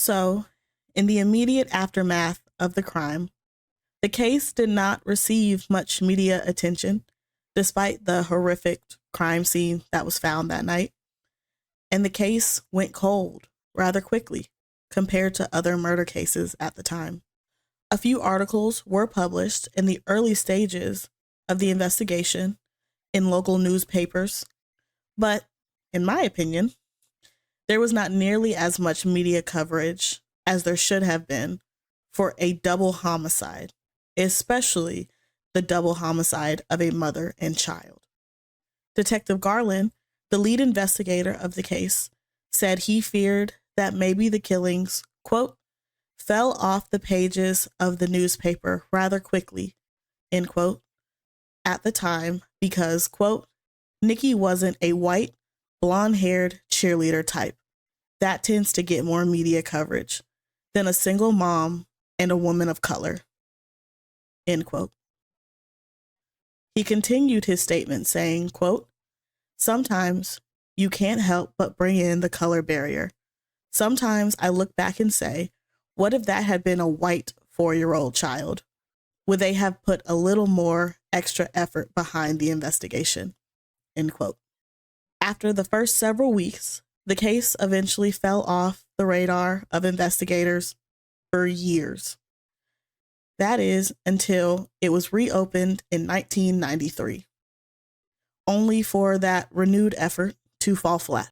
So, in the immediate aftermath of the crime, the case did not receive much media attention, despite the horrific crime scene that was found that night. And the case went cold rather quickly compared to other murder cases at the time. A few articles were published in the early stages of the investigation in local newspapers, but in my opinion, there was not nearly as much media coverage as there should have been for a double homicide, especially the double homicide of a mother and child. Detective Garland, the lead investigator of the case, said he feared that maybe the killings, quote, fell off the pages of the newspaper rather quickly, end quote, at the time because, quote, Nikki wasn't a white, blonde-haired cheerleader type. That tends to get more media coverage than a single mom and a woman of color, end quote. He continued his statement saying, quote, sometimes you can't help but bring in the color barrier. Sometimes I look back and say, what if that had been a white 4-year-old child? Would they have put a little more extra effort behind the investigation? End quote. After the first several weeks, the case eventually fell off the radar of investigators for years. That is until it was reopened in 1993, only for that renewed effort to fall flat.